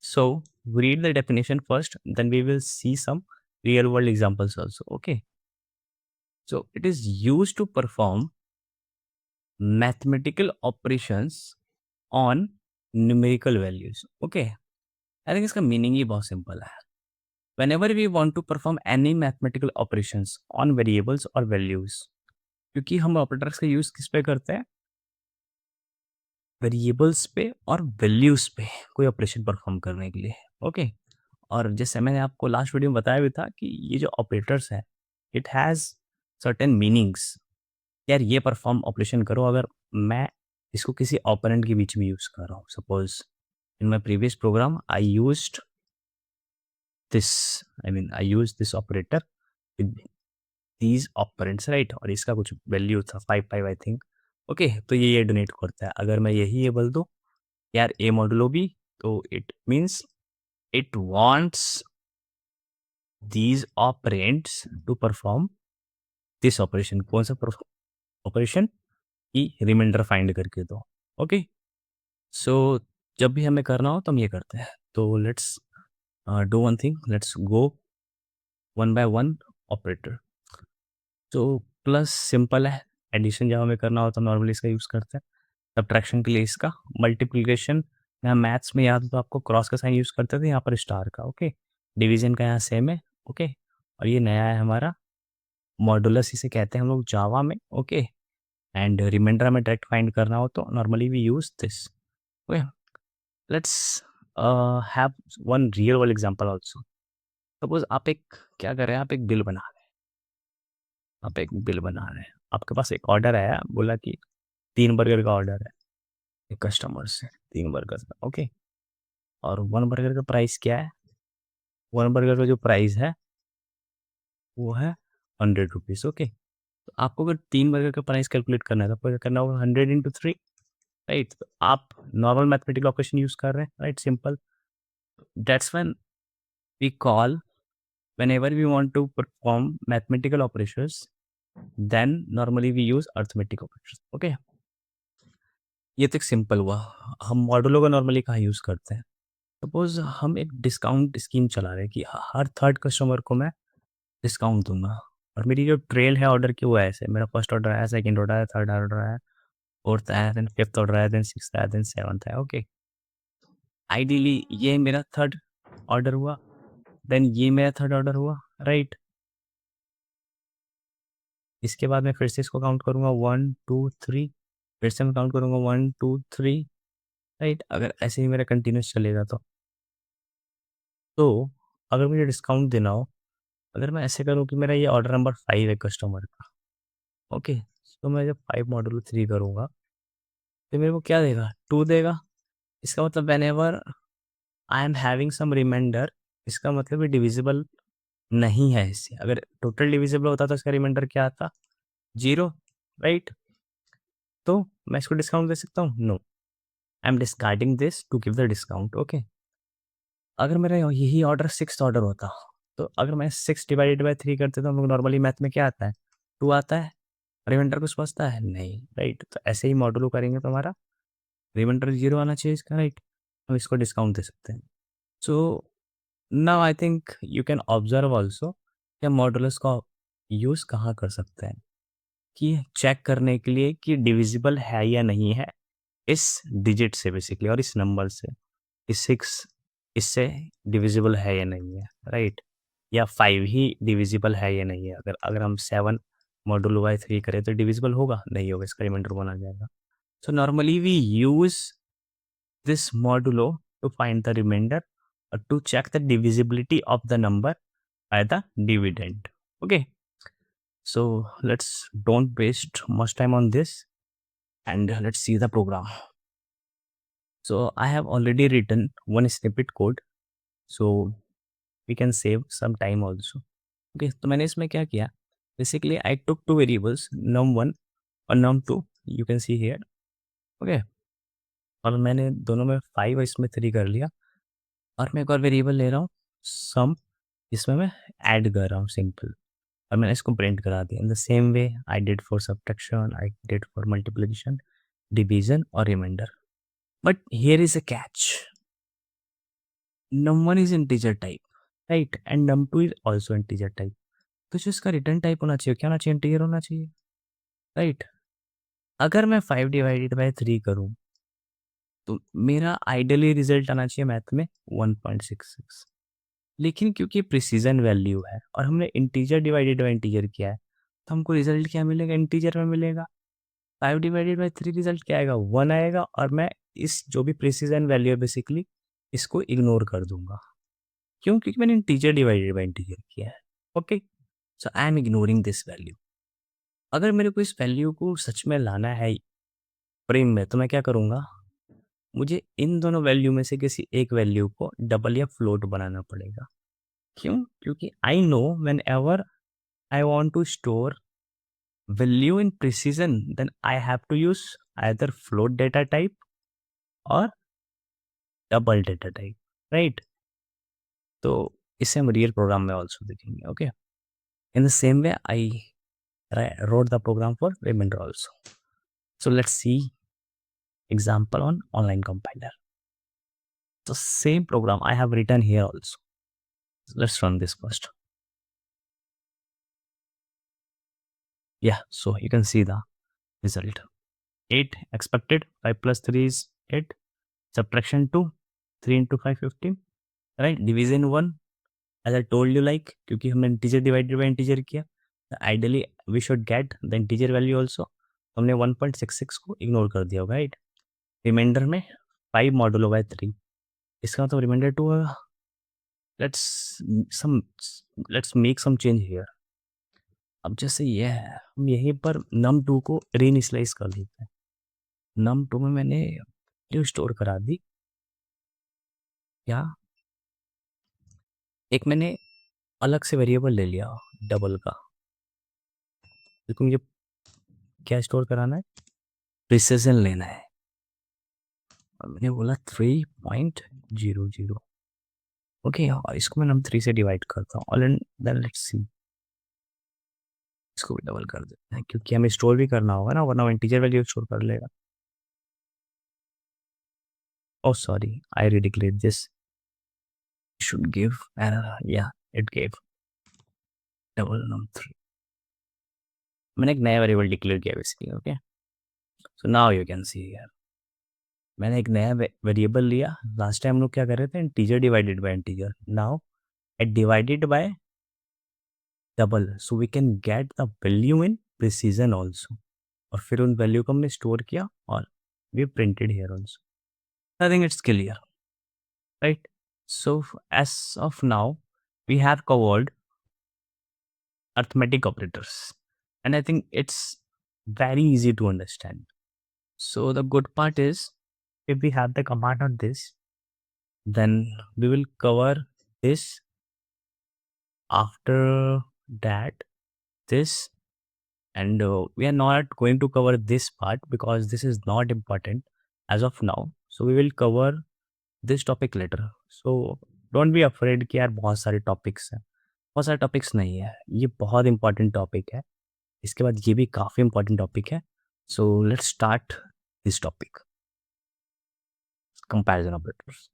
So we read the definition first, then we will see some real world examples also. Okay. So it is used to perform mathematical operations on numerical values. Okay. I think इसका meaning ही बहुत simple है. Whenever we want to perform any mathematical operations on variables or values, क्योंकि हम operators का use किस पे करते हैं, वेरिएबल्स पे और वैल्यूज पे कोई ऑपरेशन परफॉर्म करने के लिए. ओके. और जैसे मैंने आपको लास्ट वीडियो में बताया भी था कि ये जो ऑपरेटर्स है, इट हैज़ सर्टेन मीनिंग्स. यार ये परफॉर्म ऑपरेशन करो, अगर मैं इसको किसी ऑपरेंट के बीच में यूज कर रहा हूँ. Suppose in my previous programme I used this, I use this operator with these operands, right. और इसका कुछ वैल्यू था 5 आई थिंक. ओके. तो ये डोनेट करता है. अगर मैं यही ये बोल दूँ यार ए मॉडुलो बी, तो it means it wants these operands to perform this operation. कौन सा ऑपरेशन? की रिमाइंडर फाइंड करके दो. ओके. सो जब भी हमें करना हो तो हम ये करते हैं. तो let's do one thing. Let's go one by one operator. तो प्लस सिंपल है. एडिशन जब हमें करना हो तो नॉर्मली इसका यूज़ करते हैं. सब्ट्रैक्शन के लिए इसका. मल्टीप्लिकेशन यहाँ मैथ्स में याद हो तो आपको क्रॉस का साइन यूज़ करते थे, यहाँ पर स्टार का. ओके. डिवीजन का यहाँ सेम है. ओके. और ये नया है हमारा मॉडुलस, इसे कहते हैं हम लोग जावा में. ओके. एंड रिमाइंडर हमें डायरेक्ट फाइंड करना हो तो normally we use this. Okay. Let's have one real world example also. Suppose आप एक क्या कर रहे हैं, आप एक बिल बना रहे हैं. आप एक बिल बना रहे हैं, आपके पास एक ऑर्डर आया, बोला कि 3 बर्गर का ऑर्डर है एक कस्टमर से. 3 बर्गर का. ओके. और 1 बर्गर का प्राइस क्या है? 1 बर्गर का जो प्राइस है वो है 100 रुपीज़. ओके. तो आपको अगर 3 बर्गर का प्राइस कैलकुलेट करना है तो आपको क्या करना होगा? 100 × 3, राइट. तो आप नॉर्मल मैथमेटिकल ऑपरेशन यूज कर रहे हैं, right. Simple. That's when we call, whenever we want to perform mathematical operations, then normally we use arithmetic operations. Okay. ये तो एक सिंपल हुआ. हम मॉडुलो का नॉर्मली कहाँ यूज करते हैं? सपोज हम एक डिस्काउंट स्कीम चला रहे हैं कि हर थर्ड कस्टमर को मैं डिस्काउंट दूंगा. और मेरी जो ट्रेल है ऑर्डर की वो ऐसे, मेरा फर्स्ट ऑर्डर आया, सेकंड ऑर्डर आया, थर्ड ऑर्डर आया, फोर्थ आया, देन फिफ्थ ऑर्डर आया, देन सिक्स्थ आया, देन सेवंथ आया. ओके. आइडियली ये मेरा थर्ड ऑर्डर हुआ, देन ये मेरा थर्ड ऑर्डर हुआ, राइट. इसके बाद मैं फिर से इसको काउंट करूंगा 1 2 3, फिर से मैं काउंट करूंगा 1 2 3, राइट. अगर ऐसे ही मेरा कंटिन्यूस चलेगा तो अगर मुझे डिस्काउंट देना हो, अगर मैं ऐसे करूँ कि मेरा ये ऑर्डर नंबर 5 है कस्टमर का. ओके. तो मैं जब 5 मॉड्यूल 3 करूँगा तो मेरे को क्या देगा? 2 देगा. इसका मतलब whenever I am having some remainder, इसका मतलब ये डिविजिबल नहीं है इससे. अगर टोटल डिविजिबल होता तो इसका रिमाइंडर क्या आता? 0, राइट. तो मैं इसको डिस्काउंट दे सकता हूँ? No. I am discarding this to give the discount. Okay. अगर मेरा यही ऑर्डर 6th ऑर्डर होता, तो अगर मैं 6 ÷ 3 करते तो हम लोग नॉर्मली मैथ में क्या आता है? 2 आता है. रिमाइंडर कुछ बचता है? नहीं, राइट. तो ऐसे ही मॉडुलो करेंगे तो हमारा रिमाइंडर 0 आना चाहिए इसका, राइट. हम इसको डिस्काउंट दे सकते हैं. So now I think you can observe also कि हम मॉडुलस का यूज़ कहाँ कर सकते हैं, कि चेक करने के लिए कि डिविजिबल है या नहीं है इस डिजिट से बेसिकली, और इस नंबर से. कि 6 इससे डिविजिबल है या नहीं है, राइट. या 5 ही डिविजिबल है या नहीं है. अगर अगर हम 7 मॉडुलो बाय 3 करें तो डिविजिबल होगा? नहीं होगा, इसका रिमाइंडर बना जाएगा. So normally we use this modulo to find the remainder or to check the divisibility of the number by the dividend. Okay. So let's don't waste much time on this and let's see the program. So I have already written one snippet code, so we can save some time also. Okay. तो मैंने इसमें क्या किया? Basically I took two variables, num1 और num2, you can see here. Okay. और मैंने दोनों में 5 और इसमें 3 कर लिया. और मैं एक और वेरिएबल ले रहा हूँ सम, इसमें मैं ऐड कर रहा हूँ सिंपल. और मैंने इसको प्रिंट करा दिया. In the same way I did for subtraction, I did for multiplication, division और remainder. But here is a catch. num1 is integer type, right? And num2 is also integer type. तो जो इसका return type होना चाहिए, क्या होना चाहिए? Integer होना चाहिए, राइट? अगर मैं 5 डिवाइडेड बाय 3 करूँ, तो मेरा आइडियली रिजल्ट आना चाहिए मैथ में 1.66। लेकिन क्योंकि प्रिसीजन वैल्यू है और हमने इंटीजर डिवाइडेड बाय इंटीजर किया है, तो हमको रिजल्ट क्या मिलेगा? इंटीजर में मिलेगा। 5 डिवाइडेड बाय 3 रिजल्ट क्या आएगा? 1 आएगा, और मैं इस जो भी प्रिसीजन वैल्यू है बेसिकली इसको इग्नोर कर दूंगा। क्यों? क्योंकि मैंने इंटीजर डिवाइडेड बाय इंटीजर किया है। Okay, so I am ignoring this value. अगर मेरे को इस वैल्यू को सच में लाना है प्रेम में, तो मैं क्या करूंगा? मुझे इन दोनों वैल्यू में से किसी एक वैल्यू को डबल या फ्लोट बनाना पड़ेगा। क्यों? क्योंकि I know whenever I want to store value in precision, then I have to use either float data type और डबल डेटा टाइप, राइट? तो इसे हम रियल प्रोग्राम में ऑल्सो देखेंगे। Okay, in the same way I wrote the program for remainder also. So let's see example on online compiler. The same program I have written here also. Let's run this first. Yeah, so you can see the result. 8 expected, 5 plus 3 is 8. Subtraction 2, 3 into 5, 15. Right, division 1, as I told you, like क्योंकि हमने integer divided by integer किया, ideally we should get the integer value also. हमने 1.66 को ignore कर दिया होगा, right? Reminder में 5 modulo bye 3, इसका मतलब रिमाइंडर 2 होगा। some let's make some change here. अब जैसे ये है, हम यहीं पर num2 को रीइनिशियलाइज कर देते हैं। num2 में मैंने वैल्यू स्टोर करा दी, या एक मैंने अलग से वेरिएबल ले लिया डबल का, क्योंकि मुझे क्या स्टोर कराना है? प्रिसिजन लेना है। और मैंने बोला 3.00। ओके, और इसको मैं num3 से डिवाइड करता हूँ, और देन लेट्स सी, इसको भी डबल कर देते हैं क्योंकि हमें स्टोर भी करना होगा ना, वरना वो इंटीजर वैल्यू स्टोर कर लेगा। Oh, sorry, I redeclared this. Should give error. Yeah, it gave double num3. मैंने एक नया वेरिएबल डिक्लेयर किया basically. Okay, so now you can see here, मैंने एक नया वेरिएबल लिया। लास्ट टाइम हम लोग क्या कर रहे थे? Integer divided by integer. Now I divided by double, so we can get the value in precision also. और फिर उन वैल्यू को हमने स्टोर किया और we printed here also. I think it's clear, right? So as of now, we have covered arithmetic operators, and I think it's very easy to understand. So the good part is, if we have the command on this, then we will cover this. After that, this, and we are not going to cover this part because this is not important as of now. So we will cover this topic later. So don't be afraid कि यार बहुत सारे topics हैं। बहुत सारे topics नहीं है, ये बहुत इंपॉर्टेंट टॉपिक है। इसके बाद ये भी काफ़ी इंपॉर्टेंट टॉपिक है। So let's start this topic, comparison operators.